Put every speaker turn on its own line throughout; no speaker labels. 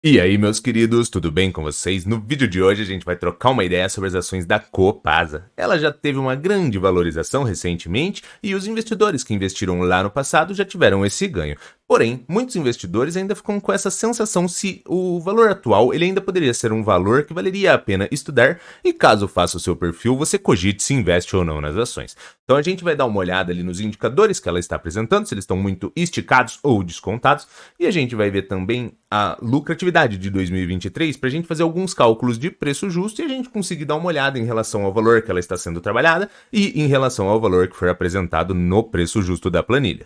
E aí, meus queridos, tudo bem com vocês? No vídeo de hoje a gente vai trocar uma ideia sobre as ações da Copasa. Ela já teve uma grande valorização recentemente e os investidores que investiram lá no passado já tiveram esse ganho. Porém, muitos investidores ainda ficam com essa sensação se o valor atual ele ainda poderia ser um valor que valeria a pena estudar e caso faça o seu perfil, você cogite se investe ou não nas ações. Então a gente vai dar uma olhada ali nos indicadores que ela está apresentando, se eles estão muito esticados ou descontados, e a gente vai ver também a lucratividade de 2023 para a gente fazer alguns cálculos de preço justo e a gente conseguir dar uma olhada em relação ao valor que ela está sendo trabalhada e em relação ao valor que foi apresentado no preço justo da planilha.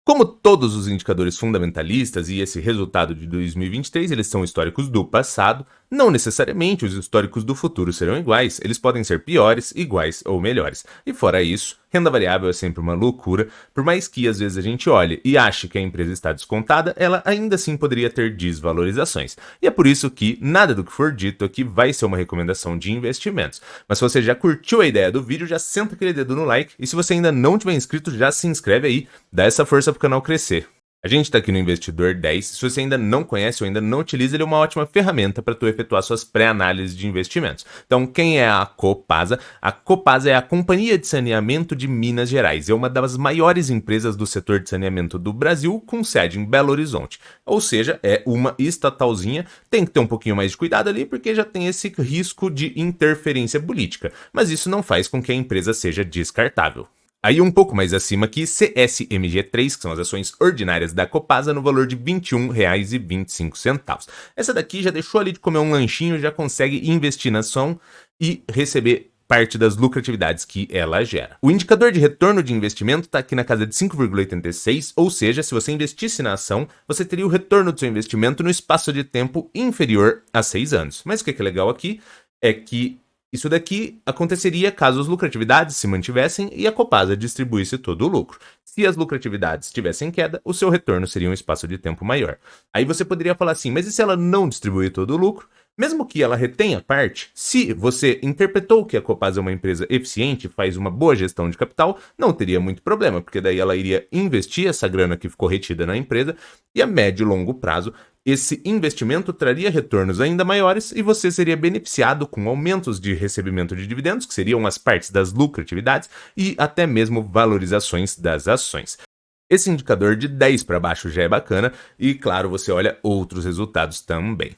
Como todos os indicadores fundamentalistas e esse resultado de 2023, eles são históricos do passado, não necessariamente os históricos do futuro serão iguais, eles podem ser piores, iguais ou melhores. E fora isso, renda variável é sempre uma loucura, por mais que às vezes a gente olhe e ache que a empresa está descontada, ela ainda assim poderia ter desvalorizações. E é por isso que nada do que for dito aqui vai ser uma recomendação de investimentos. Mas se você já curtiu a ideia do vídeo, já senta aquele dedo no like, e se você ainda não tiver inscrito, já se inscreve aí, dá essa força para o canal crescer. A gente está aqui no Investidor 10, se você ainda não conhece ou ainda não utiliza, ele é uma ótima ferramenta para tu efetuar suas pré-análises de investimentos. Então, quem é a Copasa? A Copasa é a Companhia de Saneamento de Minas Gerais, é uma das maiores empresas do setor de saneamento do Brasil, com sede em Belo Horizonte. Ou seja, é uma estatalzinha, tem que ter um pouquinho mais de cuidado ali, porque já tem esse risco de interferência política, mas isso não faz com que a empresa seja descartável. Aí um pouco mais acima aqui, CSMG3, que são as ações ordinárias da Copasa, no valor de R$ 21,25. Essa daqui já deixou ali de comer um lanchinho, já consegue investir na ação e receber parte das lucratividades que ela gera. O indicador de retorno de investimento está aqui na casa de 5,86, ou seja, se você investisse na ação, você teria o retorno do seu investimento no espaço de tempo inferior a 6 anos. Mas o que é legal aqui é que isso daqui aconteceria caso as lucratividades se mantivessem e a Copasa distribuísse todo o lucro. Se as lucratividades tivessem queda, o seu retorno seria um espaço de tempo maior. Aí você poderia falar assim, mas e se ela não distribuir todo o lucro? Mesmo que ela retenha parte, se você interpretou que a Copasa é uma empresa eficiente, faz uma boa gestão de capital, não teria muito problema, porque daí ela iria investir essa grana que ficou retida na empresa e a médio e longo prazo esse investimento traria retornos ainda maiores e você seria beneficiado com aumentos de recebimento de dividendos, que seriam as partes das lucratividades, e até mesmo valorizações das ações. Esse indicador de 10 para baixo já é bacana e, claro, você olha outros resultados também.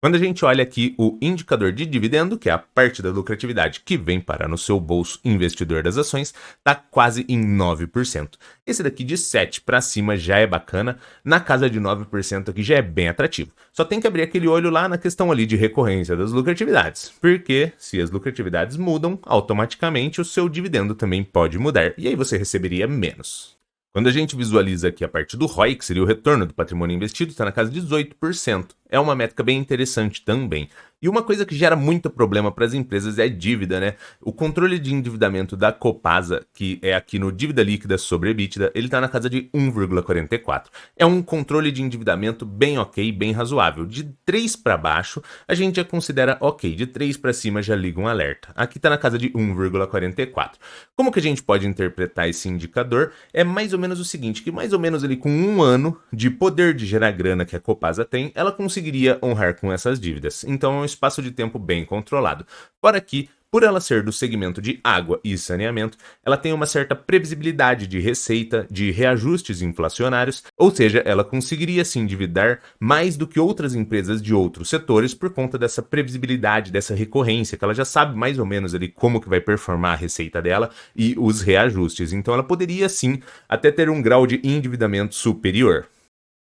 Quando a gente olha aqui o indicador de dividendo, que é a parte da lucratividade que vem parar no seu bolso investidor das ações, está quase em 9%. Esse daqui de 7 para cima já é bacana, na casa de 9% aqui já é bem atrativo. Só tem que abrir aquele olho lá na questão ali de recorrência das lucratividades, porque se as lucratividades mudam, automaticamente o seu dividendo também pode mudar, e aí você receberia menos. Quando a gente visualiza aqui a parte do ROI, que seria o retorno do patrimônio investido, está na casa de 18%. É uma métrica bem interessante também. E uma coisa que gera muito problema para as empresas é a dívida, né? O controle de endividamento da Copasa, que é aqui no dívida líquida sobre EBITDA, ele está na casa de 1,44. É um controle de endividamento bem ok, bem razoável. De 3 para baixo, a gente já considera ok. De 3 para cima já liga um alerta. Aqui está na casa de 1,44. Como que a gente pode interpretar esse indicador? É mais ou menos o seguinte, que mais ou menos ali com um ano de poder de gerar grana que a Copasa tem, ela conseguiria honrar com essas dívidas. Então é um espaço de tempo bem controlado. Fora que, por ela ser do segmento de água e saneamento, ela tem uma certa previsibilidade de receita, de reajustes inflacionários, ou seja, ela conseguiria se endividar mais do que outras empresas de outros setores por conta dessa previsibilidade, dessa recorrência, que ela já sabe mais ou menos ali como que vai performar a receita dela e os reajustes. Então ela poderia sim até ter um grau de endividamento superior.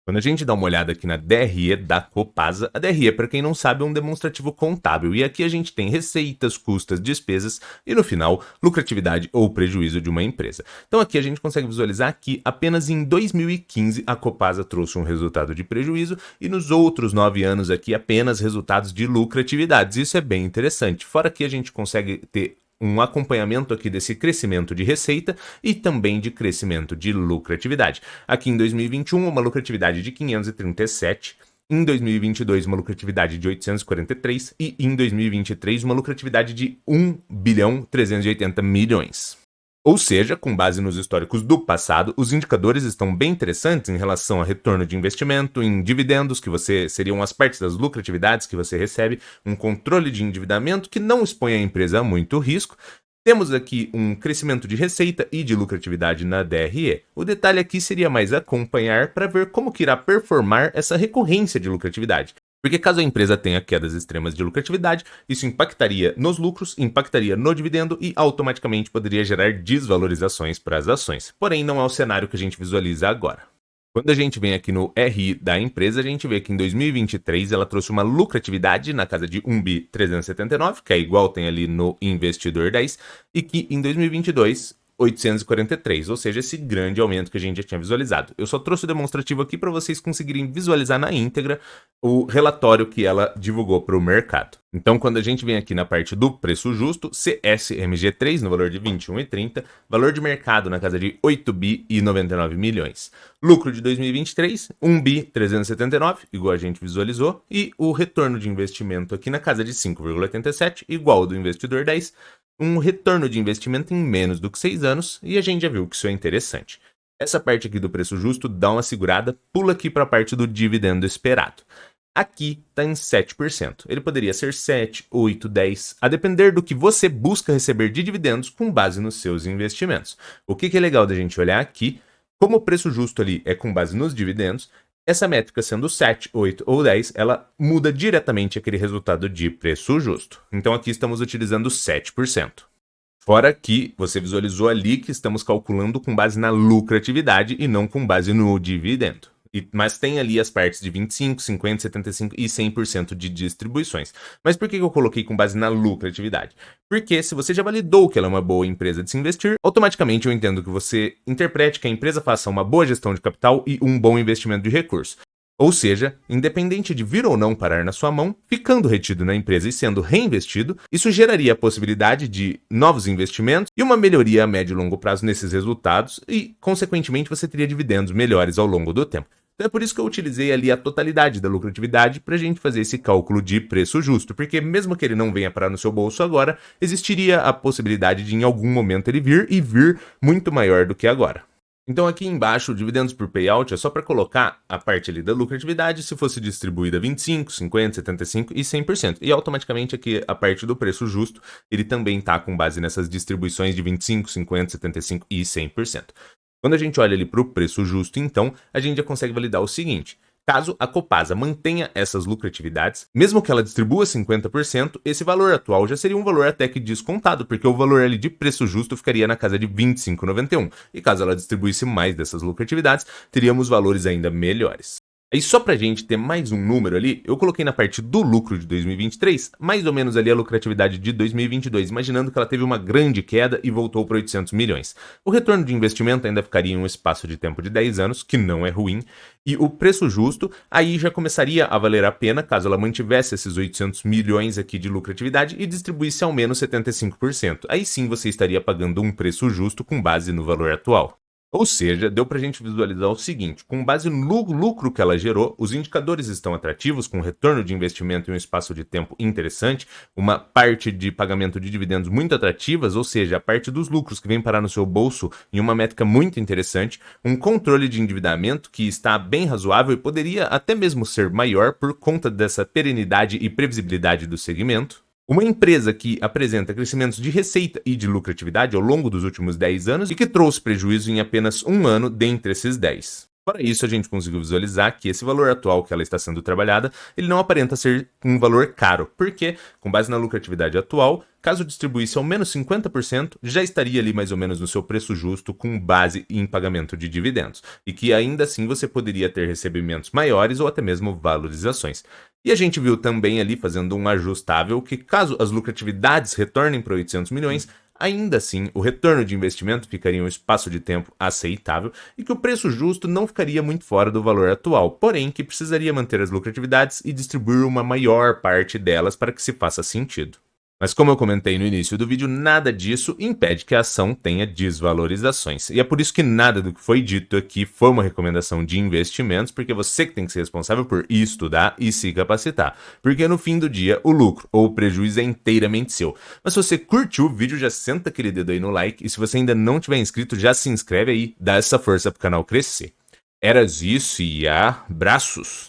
Quando a gente dá uma olhada aqui na DRE da Copasa, a DRE, para quem não sabe, é um demonstrativo contábil. E aqui a gente tem receitas, custas, despesas e, no final, lucratividade ou prejuízo de uma empresa. Então aqui a gente consegue visualizar que apenas em 2015 a Copasa trouxe um resultado de prejuízo e nos outros 9 anos aqui apenas resultados de lucratividades. Isso é bem interessante. Fora que a gente consegue ter um acompanhamento aqui desse crescimento de receita e também de crescimento de lucratividade. Aqui em 2021, uma lucratividade de 537, em 2022, uma lucratividade de 843 e em 2023, uma lucratividade de 1 bilhão 380 milhões. Ou seja, com base nos históricos do passado, os indicadores estão bem interessantes em relação a retorno de investimento, em dividendos, que seriam as partes das lucratividades que você recebe, um controle de endividamento que não expõe a empresa a muito risco. Temos aqui um crescimento de receita e de lucratividade na DRE. O detalhe aqui seria mais acompanhar para ver como que irá performar essa recorrência de lucratividade. Porque caso a empresa tenha quedas extremas de lucratividade, isso impactaria nos lucros, impactaria no dividendo e automaticamente poderia gerar desvalorizações para as ações. Porém, não é o cenário que a gente visualiza agora. Quando a gente vem aqui no RI da empresa, a gente vê que em 2023 ela trouxe uma lucratividade na casa de 1.379, que é igual tem ali no Investidor 10, e que em 2022 843, ou seja, esse grande aumento que a gente já tinha visualizado. Eu só trouxe o demonstrativo aqui para vocês conseguirem visualizar na íntegra o relatório que ela divulgou para o mercado. Então, quando a gente vem aqui na parte do preço justo, CSMG3 no valor de 21,30, valor de mercado na casa de 8 bi e 99 milhões. Lucro de 2023, 1 bi 379, igual a gente visualizou, e o retorno de investimento aqui na casa de 5,87, igual ao do investidor 10, um retorno de investimento em menos do que 6 anos, e a gente já viu que isso é interessante. Essa parte aqui do preço justo dá uma segurada, pula aqui para a parte do dividendo esperado. Aqui está em 7%. Ele poderia ser 7, 8, 10, a depender do que você busca receber de dividendos com base nos seus investimentos. O que é legal da gente olhar aqui, como o preço justo ali é com base nos dividendos, essa métrica sendo 7, 8 ou 10, ela muda diretamente aquele resultado de preço justo. Então aqui estamos utilizando 7%. Fora que você visualizou ali que estamos calculando com base na lucratividade e não com base no dividendo. Mas tem ali as partes de 25, 50, 75 e 100% de distribuições. Mas por que eu coloquei com base na lucratividade? Porque se você já validou que ela é uma boa empresa de se investir, automaticamente eu entendo que você interprete que a empresa faça uma boa gestão de capital e um bom investimento de recursos. Ou seja, independente de vir ou não parar na sua mão, ficando retido na empresa e sendo reinvestido, isso geraria a possibilidade de novos investimentos e uma melhoria a médio e longo prazo nesses resultados e, consequentemente, você teria dividendos melhores ao longo do tempo. Então é por isso que eu utilizei ali a totalidade da lucratividade para a gente fazer esse cálculo de preço justo, porque mesmo que ele não venha parar no seu bolso agora, existiria a possibilidade de em algum momento ele vir e vir muito maior do que agora. Então aqui embaixo, dividendos por payout é só para colocar a parte ali da lucratividade se fosse distribuída 25, 50, 75 e 100%. E automaticamente aqui a parte do preço justo, ele também está com base nessas distribuições de 25, 50, 75 e 100%. Quando a gente olha ali para o preço justo, então, a gente já consegue validar o seguinte. Caso a Copasa mantenha essas lucratividades, mesmo que ela distribua 50%, esse valor atual já seria um valor até que descontado, porque o valor ali de preço justo ficaria na casa de R$ 25,91. E caso ela distribuísse mais dessas lucratividades, teríamos valores ainda melhores. Aí só pra gente ter mais um número ali, eu coloquei na parte do lucro de 2023, mais ou menos ali a lucratividade de 2022, imaginando que ela teve uma grande queda e voltou para 800 milhões. O retorno de investimento ainda ficaria em um espaço de tempo de 10 anos, que não é ruim, e o preço justo aí já começaria a valer a pena caso ela mantivesse esses 800 milhões aqui de lucratividade e distribuísse ao menos 75%. Aí sim você estaria pagando um preço justo com base no valor atual. Ou seja, deu para a gente visualizar o seguinte, com base no lucro que ela gerou, os indicadores estão atrativos, com retorno de investimento em um espaço de tempo interessante, uma parte de pagamento de dividendos muito atrativas, ou seja, a parte dos lucros que vem parar no seu bolso em uma métrica muito interessante, um controle de endividamento que está bem razoável e poderia até mesmo ser maior por conta dessa perenidade e previsibilidade do segmento. Uma empresa que apresenta crescimentos de receita e de lucratividade ao longo dos últimos 10 anos e que trouxe prejuízo em apenas um ano dentre esses 10. Para isso, a gente conseguiu visualizar que esse valor atual que ela está sendo trabalhada, ele não aparenta ser um valor caro, porque, com base na lucratividade atual, caso distribuísse ao menos 50%, já estaria ali mais ou menos no seu preço justo com base em pagamento de dividendos, e que ainda assim você poderia ter recebimentos maiores ou até mesmo valorizações. E a gente viu também ali, fazendo um ajustável, que caso as lucratividades retornem para 800 milhões, ainda assim o retorno de investimento ficaria em um espaço de tempo aceitável e que o preço justo não ficaria muito fora do valor atual, porém que precisaria manter as lucratividades e distribuir uma maior parte delas para que se faça sentido. Mas como eu comentei no início do vídeo, nada disso impede que a ação tenha desvalorizações. E é por isso que nada do que foi dito aqui foi uma recomendação de investimentos, porque você que tem que ser responsável por estudar e se capacitar. Porque no fim do dia, o lucro ou o prejuízo é inteiramente seu. Mas se você curtiu o vídeo, já senta aquele dedo aí no like. E se você ainda não tiver inscrito, já se inscreve aí, dá essa força pro canal crescer. Era isso e abraços!